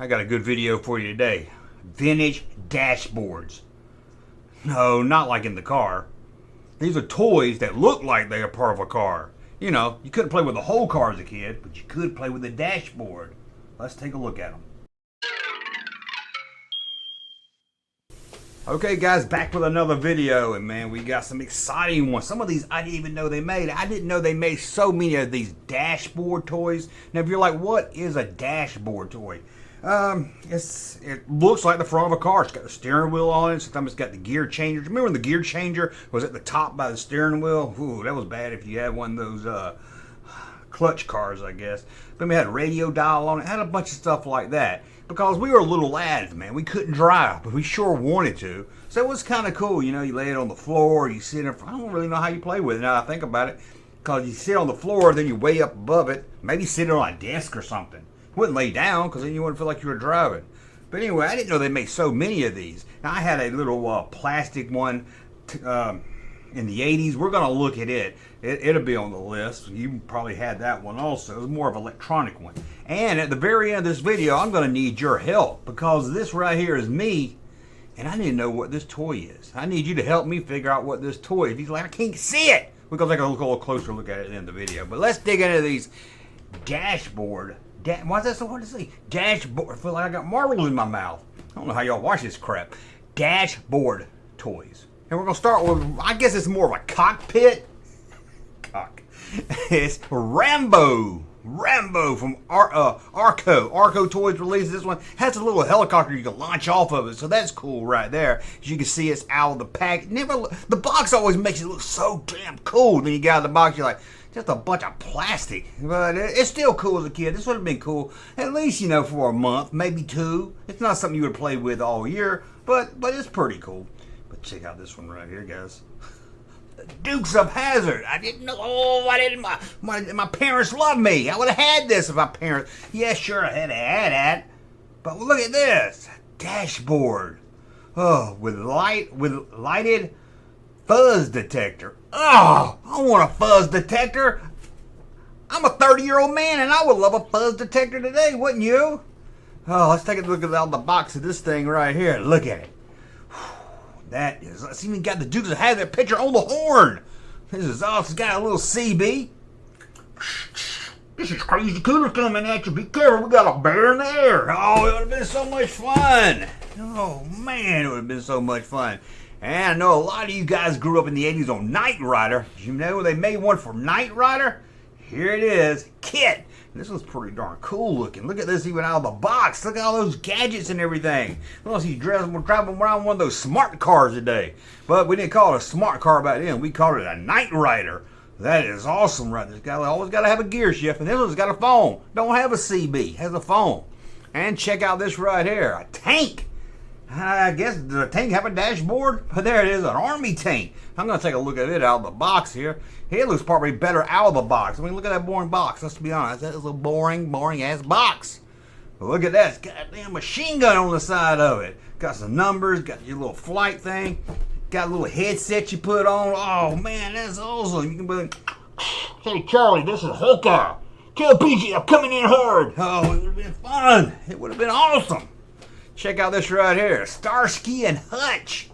I got a good video for you today. Vintage dashboards. No, not like in the car. These are toys that look like they are part of a car. You know, you couldn't play with the whole car as a kid, but you could play with the dashboard. Let's take a look at them. Okay guys, back with another video, and man, we got some exciting ones. Some of these I didn't even know they made. I didn't know they made so many of these dashboard toys. Now if you're like, what is a dashboard toy? It looks like the front of a car. It's got the steering wheel on it. Sometimes it's got the gear changer. Remember when the gear changer was at the top by the steering wheel? Ooh, that was bad if you had one of those clutch cars, I guess. Then we had a radio dial on it. It had a bunch of stuff like that. Because we were little lads, man. We couldn't drive, but we sure wanted to. So it was kind of cool. You know, you lay it on the floor, you sit in front. I don't really know how you play with it now that I think about it. Because you sit on the floor, then you way up above it. Maybe sit on a desk or something. Wouldn't lay down because then you wouldn't feel like you were driving. But anyway, I didn't know they made so many of these. Now I had a little plastic one in the 80s. We're going to look at it. It'll be on the list. You probably had that one also. It was more of an electronic one. And at the very end of this video, I'm going to need your help because this right here is me, and I need to know what this toy is. I need you to help me figure out what this toy is. He's like, I can't see it. We're going to take a little closer look at it in the video. But let's dig into these dashboard. Why is that so hard to say? Dashboard. I feel like I got marbles in my mouth. I don't know how y'all watch this crap. Dashboard toys. And we're going to start with, I guess it's more of a cockpit. It's Rambo. Rambo from Arco Toys released this one. Has a little helicopter you can launch off of it, so that's cool right there. As you can see, it's out of the pack. The box always makes it look so damn cool. Then you get out of the box, you're like, just a bunch of plastic. But it's still cool as a kid. This would have been cool, at least, you know, for a month, maybe two. It's not something you would play with all year, but it's pretty cool. But check out this one right here, guys. Dukes of Hazzard. I didn't know. Oh, I didn't. My parents loved me. I would have had this if my parents. Yeah, sure, I had that. But look at this dashboard. Oh, with lighted fuzz detector. Oh, I want a fuzz detector. I'm a 30-year-old man, and I would love a fuzz detector today, wouldn't you? Oh, let's take a look at the box of this thing right here. Look at it. That is, it's even got the Dukes of Hazzard picture on the horn. This is awesome. It's got a little CB. This is Crazy Cooler coming at you. Be careful, we got a bear in the air. Oh, it would have been so much fun. Oh, man, it would have been so much fun. And I know a lot of you guys grew up in the 80s on Knight Rider. Did you know they made one for Knight Rider? Here it is, Kit. This was pretty darn cool looking. Look at this even out of the box. Look at all those gadgets and everything. Unless he's driving around one of those smart cars today. But we didn't call it a smart car back then. We called it a Knight Rider. That is awesome right there. This guy always got to have a gear shift. And this one's got a phone. Don't have a CB. Has a phone. And check out this right here. A tank. I guess, does a tank have a dashboard? But there it is, an army tank. I'm going to take a look at it out of the box here. It looks probably better out of the box. I mean, look at that boring box. Let's be honest. That is a boring ass box. But look at that. It's got a damn machine gun on the side of it. Got some numbers. Got your little flight thing. Got a little headset you put on. Oh, man, that's awesome. You can be like, hey, Charlie, this is Hooker. Tell PG I'm coming in hard. Oh, it would have been fun. It would have been awesome. Check out this right here, Ski Hutch.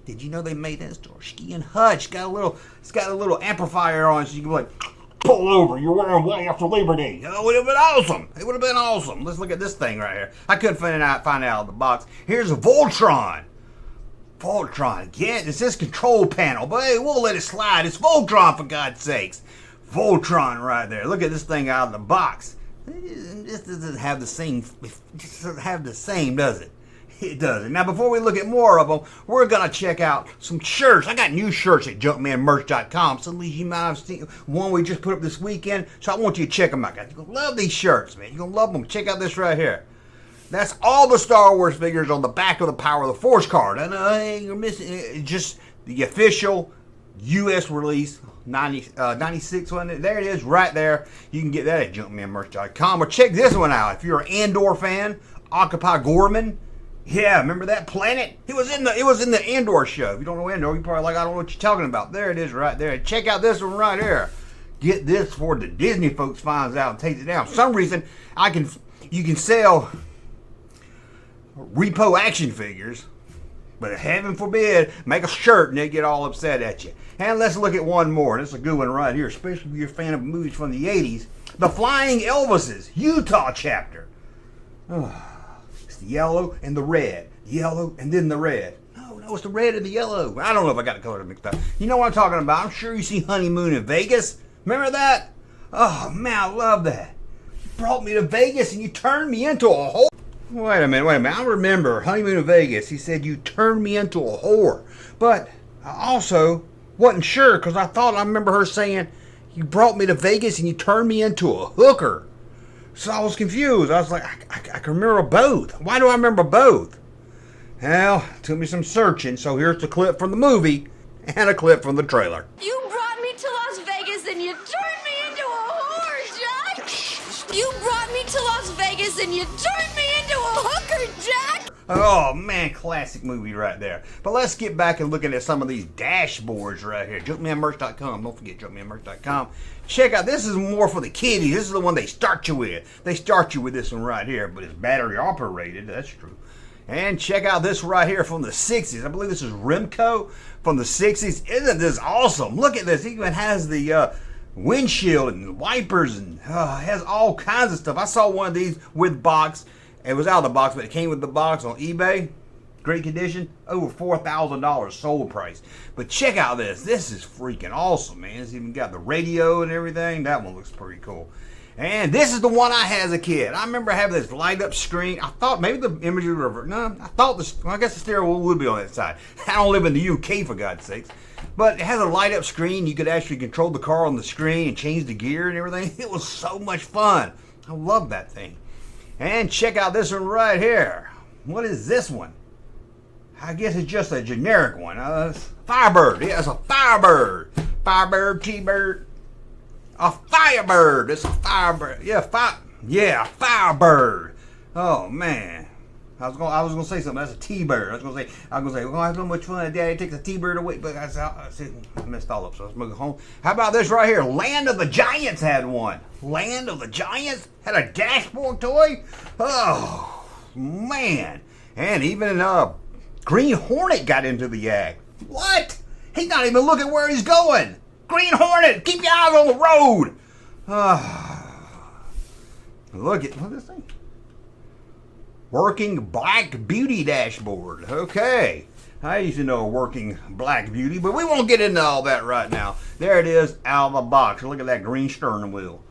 Did you know they made that Ski Hutch? It's got a little amplifier on it, so you can like pull over. You're wearing white after Labor Day. Oh, it would have been awesome. It would have been awesome. Let's look at this thing right here. I couldn't find it out of the box. Here's a Voltron. Voltron. Yeah, it's this control panel, but hey, we'll let it slide. It's Voltron, for God's sakes. Voltron right there. Look at this thing out of the box. This doesn't have the same, does it? It doesn't. Now, before we look at more of them, we're going to check out some shirts. I got new shirts at JunkmanMerch.com. Some of you might have seen one we just put up this weekend, so I want you to check them out, guys. You're going to love these shirts, man. You're going to love them. Check out this right here. That's all the Star Wars figures on the back of the Power of the Force card. I know you're missing just the official U.S. release. 96 one. There it is right there. You can get that at junkmanmerch.com or check this one out. If you're an Andor fan, Occupy Gorman. Yeah, remember that planet? It was in the Andor show. If you don't know Andor, you're probably like, I don't know what you're talking about. There it is right there. Check out this one right here. Get this before the Disney folks finds out and takes it down. For some reason, you can sell repo action figures. But heaven forbid, make a shirt and they get all upset at you. And let's look at one more. This is a good one right here, especially if you're a fan of movies from the 80s. The Flying Elvises, Utah chapter. It's the yellow and the red. Yellow and then the red. No, it's the red and the yellow. I don't know if I got the color mixed up. You know what I'm talking about. I'm sure you see Honeymoon in Vegas. Remember that? Oh, man, I love that. You brought me to Vegas and you turned me into a whole... Wait a minute. I remember Honeymoon in Vegas. He said you turned me into a whore. But I also wasn't sure because I remember her saying you brought me to Vegas and you turned me into a hooker. So I was confused. I was like, I can remember both. Why do I remember both? Well, it took me some searching. So here's the clip from the movie and a clip from the trailer. You brought me to Las Vegas and you turned me into a whore, Jack. You brought me to Las Vegas and you turned me into a hooker, Jack. Oh, man, classic movie right there. But let's get back and looking at some of these dashboards right here. Jokemanmerch.com. Don't forget Jokemanmerch.com. Check out, this is more for the kiddies. This is the one they start you with. They start you with this one right here, but it's battery operated. That's true. And check out this right here from the 60s. I believe this is Rimco from the 60s. Isn't this awesome? Look at this. It even has the windshield and wipers and it has all kinds of stuff. I saw one of these with box. It was out of the box, but it came with the box on eBay. Great condition. Over $4,000 sold price. But check out this. This is freaking awesome, man. It's even got the radio and everything. That one looks pretty cool. And this is the one I had as a kid. I remember having this light up screen. I thought maybe the imagery would revert. No, I thought I guess the stereo would be on that side. I don't live in the UK, for God's sakes. But it has a light up screen. You could actually control the car on the screen and change the gear and everything. It was so much fun. I love that thing. And check out this one right here. What is this one? I guess it's just a generic one. Firebird. Yeah, it's a Firebird. Firebird, T-Bird. A Firebird. It's a Firebird. Yeah, Firebird. Oh, man. I was gonna say something. That's a T-Bird. I was gonna say, we're gonna have so much fun. Daddy takes a T-Bird away, but I messed all up. So let's move home. How about this right here? Land of the Giants had one. Land of the Giants had a dashboard toy. Oh man! And even Green Hornet got into the act. What? He's not even looking where he's going. Green Hornet, keep your eyes on the road. Look at this thing. Working Black Beauty dashboard. Okay. I used to know a working Black Beauty, but we won't get into all that right now. There it is, out of the box. Look at that green steering wheel.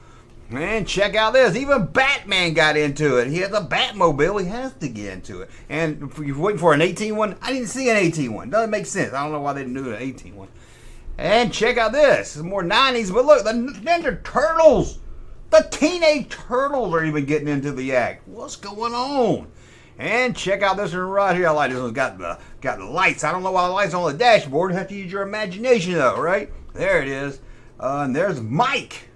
And check out this. Even Batman got into it. He has a Batmobile. He has to get into it. And if you're waiting for an 18 one, I didn't see an 18 one. Doesn't make sense. I don't know why they didn't do an 18 one. And check out this. It's more 90s, but look, the Ninja Turtles. The Teenage Turtles are even getting into the act. What's going on? And check out this one right here. I like this one. Got the lights. I don't know why the lights on the dashboard. You have to use your imagination though, right? There it is. And there's Mike.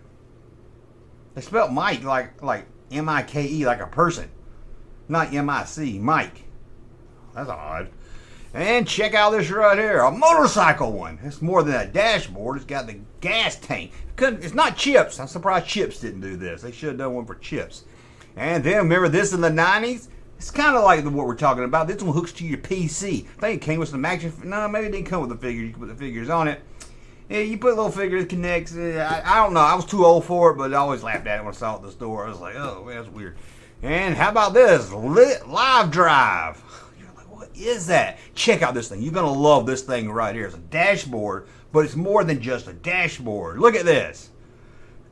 They spelled Mike like M-I-K-E, like a person. Not M-I-C, Mike. That's odd. And check out this right here. A motorcycle one. It's more than a dashboard. It's got the gas tank. It's not Chips. I'm surprised Chips didn't do this. They should have done one for Chips. And then remember this in the 90s? It's kind of like what we're talking about. This one hooks to your PC. I think it came with some action. No, maybe it didn't come with the figures. You can put the figures on it. Yeah, you put a little figure that connects. I don't know. I was too old for it, but I always laughed at it when I saw it at the store. I was like, oh, man, that's weird. And how about this? Live Drive. You're like, what is that? Check out this thing. You're going to love this thing right here. It's a dashboard, but it's more than just a dashboard. Look at this.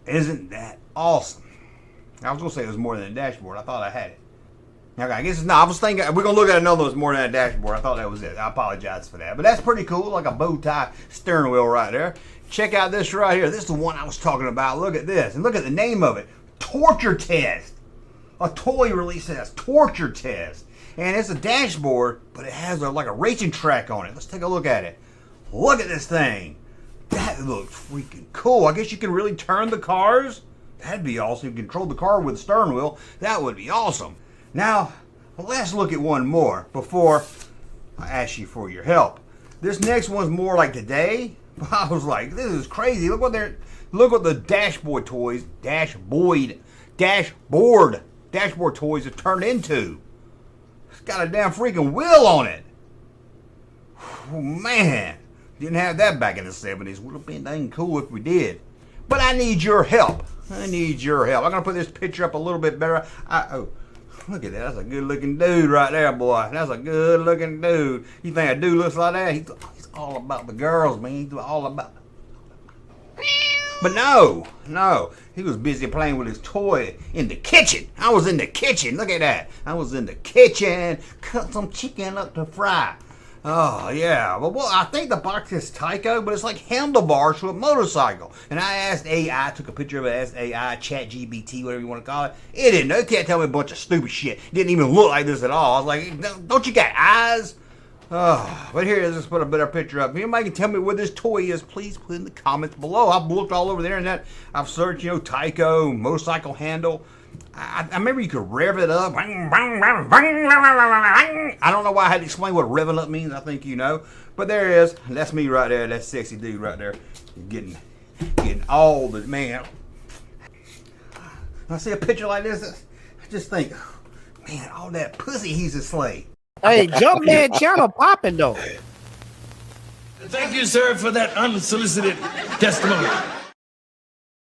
Isn't that awesome? I was going to say it was more than a dashboard. I thought I had it. Okay, I guess it's not. I was thinking, we're going to look at another that's more than a dashboard. I thought that was it. I apologize for that. But that's pretty cool, like a bow tie steering wheel right there. Check out this right here. This is the one I was talking about. Look at this. And look at the name of it. Torture Test. A toy release says Torture Test. And it's a dashboard, but it has like a racing track on it. Let's take a look at it. Look at this thing. That looks freaking cool. I guess you can really turn the cars. That'd be awesome. You can control the car with the steering wheel. That would be awesome. Now, let's look at one more before I ask you for your help. This next one's more like today. I was like, this is crazy. Look what the dashboard toys have turned into. got a damn freaking wheel on it. Oh, man. Didn't have that back in the 70s. Would have been dang cool if we did. But I need your help. I need your help. I'm going to put this picture up a little bit better. Oh, look at that. That's a good-looking dude right there, boy. That's a good-looking dude. You think a dude looks like that? He's all about the girls, man. He's all about... But no. He was busy playing with his toy in the kitchen. I was in the kitchen. Look at that. I was in the kitchen. Cut some chicken up to fry. Oh, yeah. Well, I think the box is Tyco, but it's like handlebars to a motorcycle. And I asked AI, took a picture of it, asked AI, ChatGPT, whatever you want to call it. It didn't know. It can't tell me a bunch of stupid shit. It didn't even look like this at all. I was like, don't you got eyes? Oh, but here, let's put a better picture up. If anybody can tell me where this toy is, please put in the comments below. I've looked all over the internet. I've searched, Tyco, motorcycle handle. I remember you could rev it up. I don't know why I had to explain what revving up means. I think you know. But there it is. That's me right there. That sexy dude right there. Getting all the, man. When I see a picture like this, I just think, man, all that pussy he's a slave. Hey, Junkman channel popping though. Thank you, sir, for that unsolicited testimony.